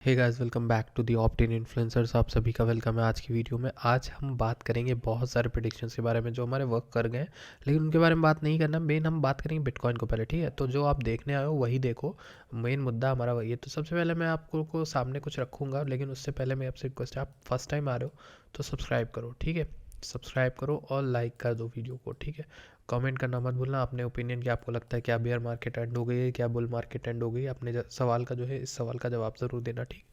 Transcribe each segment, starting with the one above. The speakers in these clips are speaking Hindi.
Hey guys, welcome back to the optin influencers. आप सभी का वेलकम है आज की वीडियो में। आज हम बात करेंगे बहुत सारे प्रेडिक्शंस के बारे में जो हमारे वर्क कर गए हैं, लेकिन उनके बारे में बात नहीं करना। मेन हम बात करेंगे बिटकॉइन को पहले, ठीक है। तो जो आप देखने आए हो वही देखो, मेन मुद्दा हमारा वही है। तो सबसे पहले मैं आपको को सामने कुछ रखूँगा, लेकिन उससे पहले मैं आपसे रिक्वेस्ट है, आप फर्स्ट टाइम आ रहे हो तो सब्सक्राइब करो, ठीक है। सब्सक्राइब करो और लाइक कर दो वीडियो को, ठीक है। कमेंट करना मत भूलना अपने ओपिनियन, कि आपको लगता है क्या बेयर मार्केट एंड हो गई है, क्या बुल मार्केट एंड हो गई है। अपने सवाल का जो है, इस सवाल का जवाब ज़रूर देना, ठीक।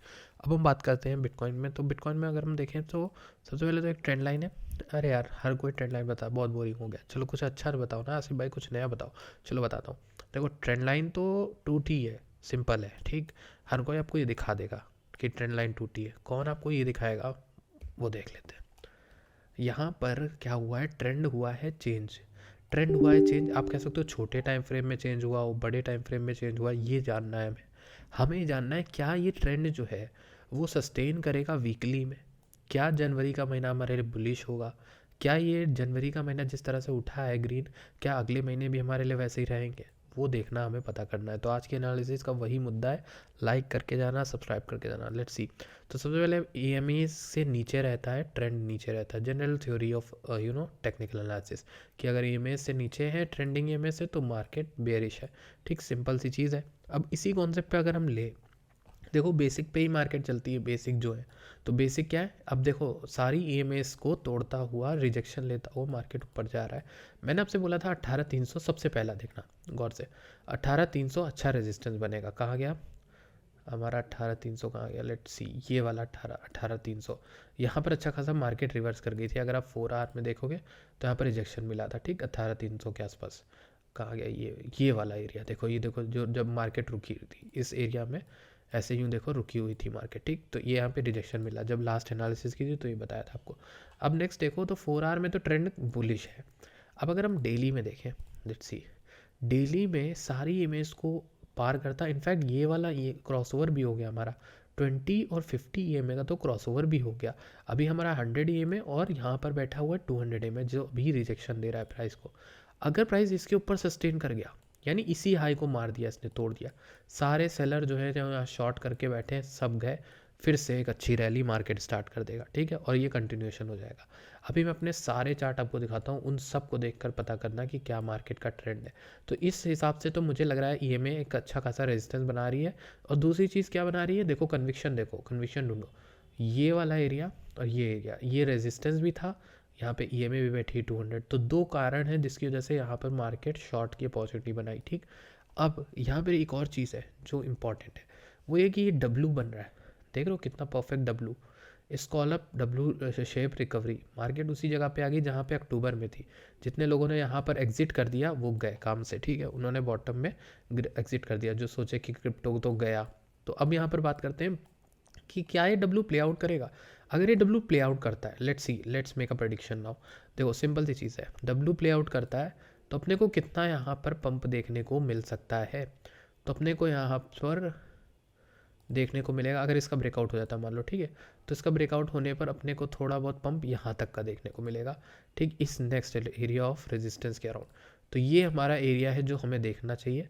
अब हम बात करते हैं बिटकॉइन में। तो बिटकॉइन में अगर हम देखें तो सबसे पहले तो एक ट्रेंड लाइन है। अरे यार, हर कोई ट्रेंड लाइन बता, बहुत बोरिंग हो गया। चलो कुछ अच्छा बताओ ना आसिफ भाई, कुछ नया बताओ। चलो बताता हूँ। देखो, ट्रेंड लाइन तो टूटी है, सिंपल है, ठीक। हर कोई आपको ये दिखा देगा कि ट्रेंड लाइन टूटी है। कौन आपको ये दिखाएगा, वो देख लेते हैं। यहाँ पर क्या हुआ है, ट्रेंड हुआ है चेंज। ट्रेंड हुआ है चेंज, आप कह सकते हो छोटे टाइम फ्रेम में चेंज हुआ हो, बड़े टाइम फ्रेम में चेंज हुआ, ये जानना है हमें। हमें जानना है क्या ये ट्रेंड जो है वो सस्टेन करेगा वीकली में। क्या जनवरी का महीना हमारे लिए बुलिश होगा? क्या ये जनवरी का महीना जिस तरह से उठा है ग्रीन, क्या अगले महीने भी हमारे लिए वैसे ही रहेंगे? वो देखना, हमें पता करना है। तो आज के एनालिसिस का वही मुद्दा है। लाइक करके जाना, सब्सक्राइब करके जाना, लेट्स सी। तो सबसे पहले EMA से नीचे रहता है, ट्रेंड नीचे रहता है। General theory of technical analysis, कि अगर EMA से नीचे है, ट्रेंडिंग EMA से, तो मार्केट बेयरिश है, ठीक। सिंपल सी चीज़ है। अब इसी कॉन्सेप्ट पे अगर हम ले, देखो बेसिक पे ही मार्केट चलती है, बेसिक जो है। तो बेसिक क्या है, अब देखो सारी EMAs को तोड़ता हुआ, रिजेक्शन लेता हुआ मार्केट ऊपर जा रहा है। मैंने आपसे बोला था 18,300 सबसे पहला देखना गौर से। 18,300 अच्छा रेजिस्टेंस बनेगा। कहाँ गया हमारा 18,300? कहाँ गया? लेट्स सी, ये वाला 18,300। यहाँ पर अच्छा खासा मार्केट रिवर्स कर गई थी। अगर आप 4 आवर में देखोगे तो यहाँ पर रिजेक्शन मिला था, ठीक। 18,300 के आसपास। कहाँ गया ये वाला एरिया? देखो, ये देखो, जो जब मार्केट रुकी थी इस एरिया में, ऐसे यूँ देखो रुकी हुई थी मार्केट, ठीक। तो ये यहाँ पे रिजेक्शन मिला। जब लास्ट एनालिसिस की थी तो ये बताया था आपको। अब नेक्स्ट देखो, तो 4 आवर में तो ट्रेंड बुलिश है। अब अगर हम डेली में देखें, लेट्स सी, डेली में सारी इमेज को पार करता। इनफैक्ट ये वाला, ये क्रॉसओवर भी हो गया हमारा। 20 और 50 EMA का तो क्रॉसओवर भी हो गया। अभी हमारा 100 EMA और यहाँ पर बैठा हुआ है 200 EMA, जो अभी रिजेक्शन दे रहा है प्राइस को। अगर प्राइस इसके ऊपर सस्टेन कर गया, यानी इसी हाई को मार दिया, इसने तोड़ दिया, सारे सेलर जो है, जो यहाँ शॉर्ट करके बैठे हैं, सब गए। फिर से एक अच्छी रैली मार्केट स्टार्ट कर देगा, ठीक है। और ये कंटिन्यूएशन हो जाएगा। अभी मैं अपने सारे चार्ट आपको दिखाता हूँ, उन सब को देखकर पता करना कि क्या मार्केट का ट्रेंड है। तो इस हिसाब से तो मुझे लग रहा है EMA एक अच्छा खासा रेजिस्टेंस बना रही है। और दूसरी चीज़ क्या बना रही है, देखो कन्विक्शन, देखो कन्विक्शन ढूंढो। ये वाला एरिया और ये एरिया, ये रेजिस्टेंस भी था। यहाँ पे EMA भी बैठी 200। तो दो कारण हैं जिसकी वजह से यहाँ पर मार्केट शॉर्ट की अपॉर्चुनिटी बनाई, ठीक। अब यहाँ पर एक और चीज़ है जो इम्पॉर्टेंट है, वो ये कि ये W बन रहा है। देख रहे हो कितना perfect W, स्कॉलप W shape recovery. Market उसी जगह पे आ गई जहाँ पे अक्टूबर में थी। जितने लोगों ने यहाँ पर एग्जिट कर दिया वो गए काम से, ठीक है। उन्होंने बॉटम में एग्जिट कर दिया, जो सोचे कि क्रिप्टो तो गया। तो अब यहाँ पर बात करते हैं कि क्या ये W प्ले आउट करेगा। अगर ये W प्ले आउट करता है, let's see, let's make a prediction now. देखो सिंपल सी चीज़ है, W प्ले आउट करता है तो अपने को कितना यहाँ पर पंप देखने को मिल सकता है। तो अपने को यहाँ पर देखने को मिलेगा, अगर इसका ब्रेकआउट हो जाता है मान लो, ठीक है। तो इसका ब्रेकआउट होने पर अपने को थोड़ा बहुत पंप यहाँ तक का देखने को मिलेगा, ठीक। इस नेक्स्ट एरिया ऑफ रेजिस्टेंस के अराउंड। तो ये हमारा एरिया है जो हमें देखना चाहिए।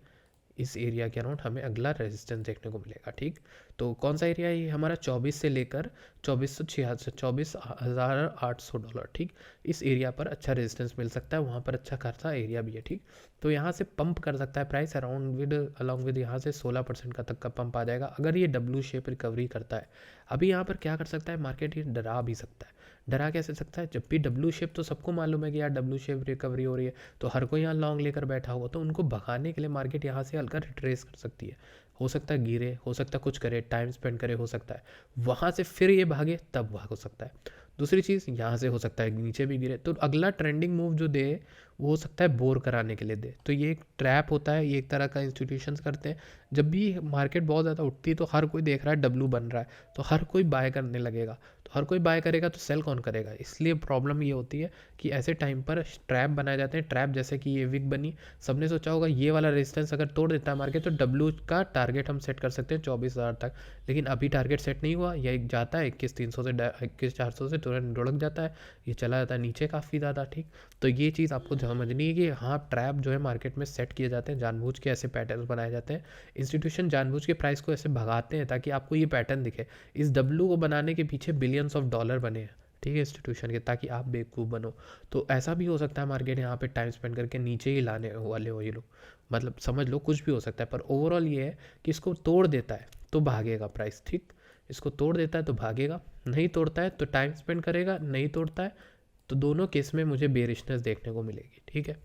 इस एरिया के अराउंड हमें अगला रेजिस्टेंस देखने को मिलेगा, ठीक। तो कौन सा एरिया है ये हमारा? 24 से लेकर 24,600, $24,800, ठीक। इस एरिया पर अच्छा रेजिस्टेंस मिल सकता है, वहाँ पर अच्छा खासा एरिया भी है, ठीक। तो यहाँ से पंप कर सकता है price around with along with, यहाँ से 16% का तक का पंप आ जाएगा अगर ये W शेप रिकवरी करता है। अभी यहाँ पर क्या कर सकता है मार्केट, ये डरा भी सकता है। डरा कैसे सकता है? जब भी W शेप, तो सबको मालूम है कि यार W शेप रिकवरी हो रही है, तो हर कोई यहाँ लॉन्ग लेकर बैठा होगा, तो उनको भगाने के लिए मार्केट यहाँ से हल्का रिट्रेस कर सकती है। हो सकता है गिरे, हो सकता है कुछ करे, टाइम स्पेंड करे, हो सकता है वहाँ से फिर ये भागे, तब भाग हो सकता है। दूसरी चीज़, यहाँ से हो सकता है नीचे भी गिरे, तो अगला ट्रेंडिंग मूव जो दे वो हो सकता है बोर कराने के लिए दे। तो ये एक ट्रैप होता है, ये एक तरह का इंस्टीट्यूशंस करते हैं। जब भी मार्केट बहुत ज़्यादा उठती है तो हर कोई देख रहा है W बन रहा है, तो हर कोई बाय करने लगेगा। तो हर कोई बाय करेगा तो सेल कौन करेगा? इसलिए प्रॉब्लम ये होती है कि ऐसे टाइम पर ट्रैप बनाए जाते हैं। ट्रैप जैसे कि ये विक बनी, सबने सोचा होगा ये वाला रेजिस्टेंस अगर तोड़ देता है मार्केट तो W का टारगेट हम सेट कर सकते हैं 24,000 तक। लेकिन अभी टारगेट सेट नहीं हुआ, यह जाता है 21,300 से 21,400 से तुरंत लुढ़क जाता है, ये चला जाता है नीचे काफ़ी ज़्यादा, ठीक। तो ये चीज़ आपको समझनी है कि हाँ ट्रैप जो है मार्केट में सेट किए जाते हैं, जानबूझ के ऐसे पैटर्न बनाए जाते हैं, इंस्टीट्यूशन जानबूझ के प्राइस को ऐसे भगाते हैं ताकि आपको ये पैटर्न दिखे। इस डब्लू को बनाने के पीछे बिलियंस ऑफ डॉलर बने हैं, ठीक है, इंस्टीट्यूशन के, ताकि आप बेवकूफ़ बनो। तो ऐसा भी हो सकता है मार्केट यहाँ पे टाइम स्पेंड करके नीचे ही लाने वाले हो ये लोग, मतलब समझ लो कुछ भी हो सकता है, पर ओवरऑल ये है कि इसको तोड़ देता है तो भागेगा प्राइस, ठीक, इसको तोड़ देता है तो भागेगा, नहीं तोड़ता है तो टाइम स्पेंड करेगा, नहीं तोड़ता है तो दोनों केस में मुझे बेरिशनेस देखने को मिलेगी, ठीक है,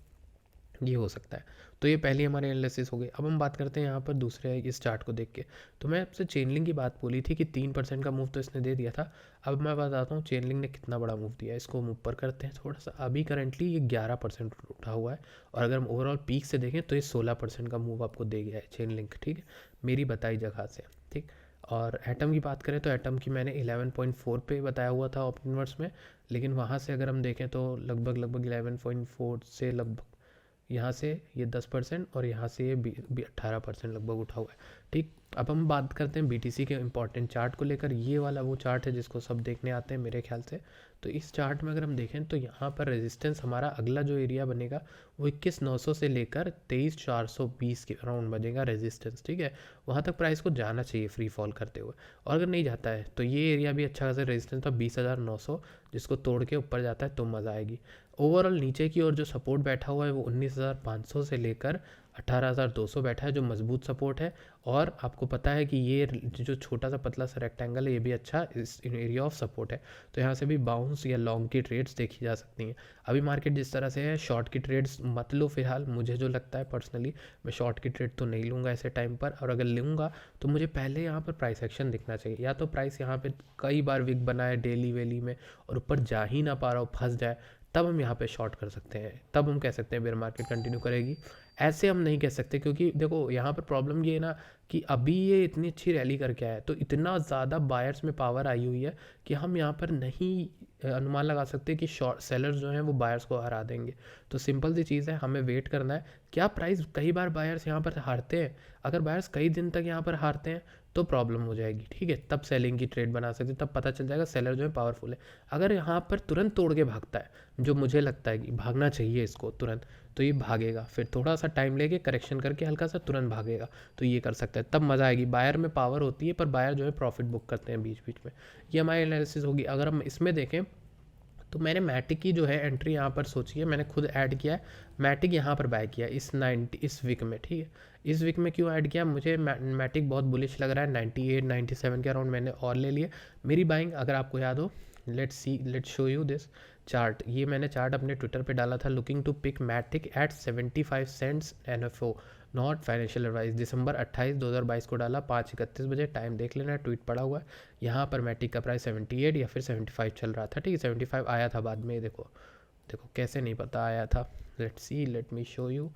ये हो सकता है। तो ये पहली हमारी एनालिसिस हो गई। अब हम बात करते हैं यहाँ पर दूसरे इस चार्ट को देख के। तो मैं आपसे चेनलिंग की बात बोली थी कि 3% का मूव तो इसने दे दिया था। अब मैं बताता हूँ चेनलिंग ने कितना बड़ा मूव दिया है। इसको हम ऊपर करते हैं थोड़ा सा। अभी करंटली ये 11% उठा हुआ है, और अगर हम ओवरऑल पीक से देखें तो ये 16% का मूव आपको दे गया है चेनलिंक, ठीक है, मेरी बताई जगह से, ठीक। और एटम की बात करें तो एटम की मैंने 11.4 पे बताया हुआ था ओपनवर्स में, लेकिन वहाँ से अगर हम देखें तो लगभग 11.4 से लगभग यहाँ से ये 10% और यहाँ से ये 18% लगभग उठा हुआ है, ठीक। अब हम बात करते हैं BTC के इंपॉर्टेंट चार्ट को लेकर। ये वाला वो चार्ट है जिसको सब देखने आते हैं मेरे ख्याल से। तो इस चार्ट में अगर हम देखें तो यहाँ पर रेजिस्टेंस हमारा अगला जो एरिया बनेगा वो 21,900 से लेकर 23,420 के अराउंड बनेगा रेजिस्टेंस, ठीक है। वहाँ तक प्राइस को जाना चाहिए फ्री फॉल करते हुए, और अगर नहीं जाता है तो ये एरिया भी अच्छा खासा रेजिस्टेंस था 20,900, जिसको तोड़ के ऊपर जाता है तो मज़ा आएगी। ओवरऑल नीचे की ओर जो सपोर्ट बैठा हुआ है वो 19,500 से लेकर 18,200 बैठा है, जो मजबूत सपोर्ट है। और आपको पता है कि ये जो छोटा सा पतला सा रेक्टेंगल है ये भी अच्छा इस एरिया ऑफ सपोर्ट है, तो यहाँ से भी बाउंस या लॉन्ग की ट्रेड्स देखी जा सकती हैं। अभी मार्केट जिस तरह से है, शॉर्ट की ट्रेड्स मत लो फिलहाल, मुझे जो लगता है पर्सनली, मैं शॉर्ट की ट्रेड तो नहीं लूँगा ऐसे टाइम पर, और अगर लूँगा तो मुझे पहले यहाँ पर प्राइस एक्शन दिखना चाहिए। या तो प्राइस यहाँ पर कई बार विक बनाए डेली वेली में और ऊपर जा ही ना पा रहा हो, फंस जाए, तब हम यहाँ पे शॉर्ट कर सकते हैं, तब हम कह सकते हैं बेयर मार्केट कंटिन्यू करेगी। ऐसे हम नहीं कह सकते, क्योंकि देखो यहाँ पर प्रॉब्लम ये है ना कि अभी ये इतनी अच्छी रैली करके आया है, तो इतना ज़्यादा बायर्स में पावर आई हुई है कि हम यहाँ पर नहीं अनुमान लगा सकते कि शॉर्ट सेलर्स जो हैं वो बायर्स को हरा देंगे। तो सिंपल सी चीज़ है, हमें वेट करना है। क्या प्राइस कई बार बायर्स यहाँ पर हारते हैं, अगर बायर्स कई दिन तक यहाँ पर हारते हैं तो प्रॉब्लम हो जाएगी, ठीक है, तब सेलिंग की ट्रेड बना सकते, तब पता चल जाएगा सेलर जो है पावरफुल है। अगर यहाँ पर तुरंत तोड़ के भागता है, जो मुझे लगता है कि भागना चाहिए इसको तुरंत, तो ये भागेगा, फिर थोड़ा सा टाइम लेके करेक्शन करके हल्का सा तुरंत भागेगा, तो ये कर सकता है, तब मज़ा आएगी। बायर में पावर होती है, पर बायर जो है प्रॉफिट बुक करते हैं बीच बीच में। ये हमारी एनालिसिस होगी। अगर हम इसमें देखें तो मैंने मैटिक की जो है एंट्री यहाँ पर सोची है, मैंने खुद ऐड किया है। मैटिक यहाँ पर बाय किया इस वीक में, ठीक है। इस वीक में क्यों ऐड किया, मुझे मैटिक बहुत बुलिश लग रहा है, 98 97 के अराउंड मैंने और ले लिए। मेरी बाइंग अगर आपको याद हो, let's show you this chart. ये मैंने चार्ट अपने ट्विटर पे डाला था, looking to pick Matic at 75 cents NFO, not financial advice. दिसंबर 28 2022 को डाला, 5:31 बजे, टाइम देख लेना, ट्वीट पड़ा हुआ है। यहाँ पर मैटिक का प्राइस 78 या फिर 75 चल रहा था, ठीक है, 75 आया था बाद में, देखो देखो कैसे नहीं पता आया था, लेट मी शो यू।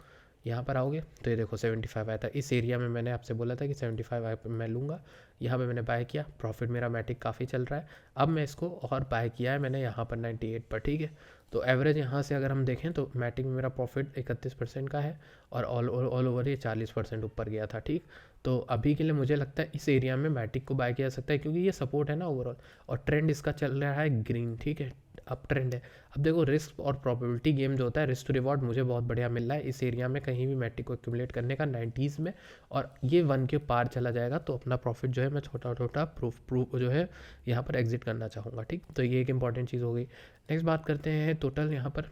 यहाँ पर आओगे तो ये देखो 75 आया था। इस एरिया में मैंने आपसे बोला था कि 75 मैं लूँगा, यहाँ पे मैंने बाय किया, प्रॉफिट मेरा मैटिक काफ़ी चल रहा है। अब मैं इसको और बाय किया है मैंने यहाँ पर 98 पर, ठीक है। तो एवरेज यहाँ से अगर हम देखें तो मैटिक में मेरा प्रॉफिट 31% का है, और ऑल ओवर ये 40% ऊपर गया था, ठीक। तो अभी के लिए मुझे लगता है इस एरिया में मैटिक को बाय किया जा सकता है, क्योंकि ये सपोर्ट है ना ओवरऑल, और ट्रेंड इसका चल रहा है ग्रीन, ठीक है, अप ट्रेंड है। अब देखो रिस्क और प्रोबेबिलिटी गेम जो होता है, रिस्क टू रिवॉर्ड मुझे बहुत बढ़िया मिल रहा है इस एरिया में, कहीं भी मैटिक को एक्यूमुलेट करने का 90s में, और ये 1 के पार चला जाएगा तो अपना प्रॉफिट जो है मैं छोटा छोटा प्रूफ जो है यहाँ पर एग्जिट करना चाहूँगा, ठीक। तो ये एक इंपॉर्टेंट चीज़ हो गई। नेक्स्ट बात करते हैं टोटल यहाँ पर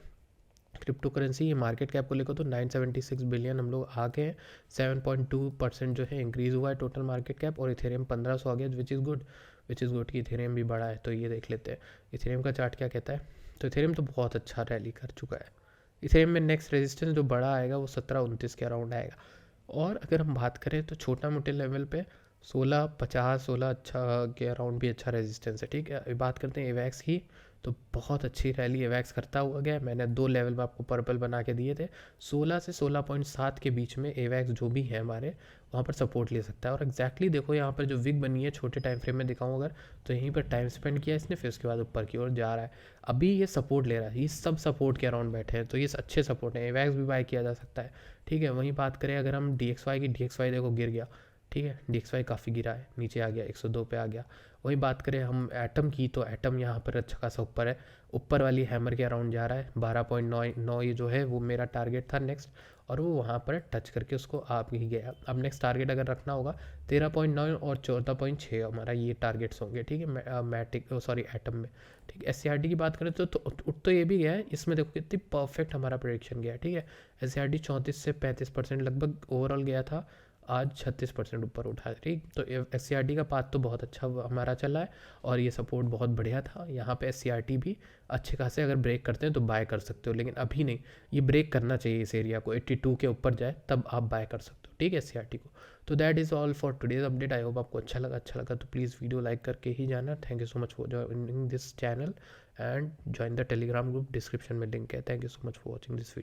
क्रिप्टो करेंसी, ये मार्केट कैप को लेकर तो 976 बिलियन हम लोग आ गए हैं, 7.2% जो है इंक्रीज़ हुआ है टोटल मार्केट कैप, और इथेरियम 1500 आ गया, विच इज़ गुड कि इथेरियम भी बढ़ा है। तो ये देख लेते हैं इथेरियम का चार्ट क्या कहता है। तो इथेरियम तो बहुत अच्छा रैली कर चुका है। इथेरियम में नेक्स्ट रेजिस्टेंस जो बड़ा आएगा वो 1729 के अराउंड आएगा। और अगर हम बात करें तो छोटा मोटे लेवल पे 1650 16 अच्छा के अराउंड भी अच्छा रेजिस्टेंस है, ठीक है। अभी बात करते हैं एवैक्स की, तो बहुत अच्छी रैली एवैक्स करता हुआ गया। मैंने 2 लेवल में आपको पर्पल बना के दिए थे, 16 से 16.7 के बीच में एवैक्स जो भी है हमारे वहाँ पर सपोर्ट ले सकता है। और एग्जैक्टली देखो यहाँ पर जो विग बनी है, छोटे टाइम फ्रेम में दिखाऊँ अगर, तो यहीं पर टाइम स्पेंड किया इसने, फिर उसके बाद ऊपर की ओर जा रहा है। अभी ये सपोर्ट ले रहा है, ये सब सपोर्ट के अराउंड बैठे हैं, तो ये अच्छे सपोर्ट हैं, एवैक्स भी बाय किया जा सकता है, ठीक है। वहीं बात करें अगर हम DXY की, DXY देखो गिर गया, ठीक है। DXY काफ़ी गिरा है, नीचे आ गया, 102 पे आ गया। वही बात करें हम एटम की, तो एटम यहाँ पर अच्छा खासा ऊपर है, ऊपर वाली हैमर के अराउंड जा रहा है। 12.9 ये जो है वो मेरा टारगेट था नेक्स्ट, और वो वहाँ पर टच करके उसको आप ही गया। अब नेक्स्ट टारगेट अगर रखना होगा 13.9 और 14.6 हमारा ये टारगेट्स होंगे, ठीक है, मैटिक सॉरी एटम में। ठीक है, SCRT की बात करें तो उठ तो ये भी गया है, इसमें देखो कितनी परफेक्ट हमारा प्रेडिक्शन गया है। ठीक है, SCRT 34 से 35% लगभग ओवरऑल गया था, आज 36% ऊपर उठा है। ठीक, तो SCRT का पाथ तो बहुत अच्छा हमारा चला है, और ये सपोर्ट बहुत बढ़िया था। यहाँ पे SCRT भी अच्छे खासे अगर ब्रेक करते हैं तो बाय कर सकते हो, लेकिन अभी नहीं, ये ब्रेक करना चाहिए इस एरिया को, 82 के ऊपर जाए तब आप बाय कर सकते हो। ठीक है, SCRT को। तो that is all for today's update. I hope आपको अच्छा लगा तो प्लीज़ वीडियो लाइक करके ही जाना। Thank you so much for joining this channel and join the Telegram group, description में लिंक है। Thank you so much for watching this video.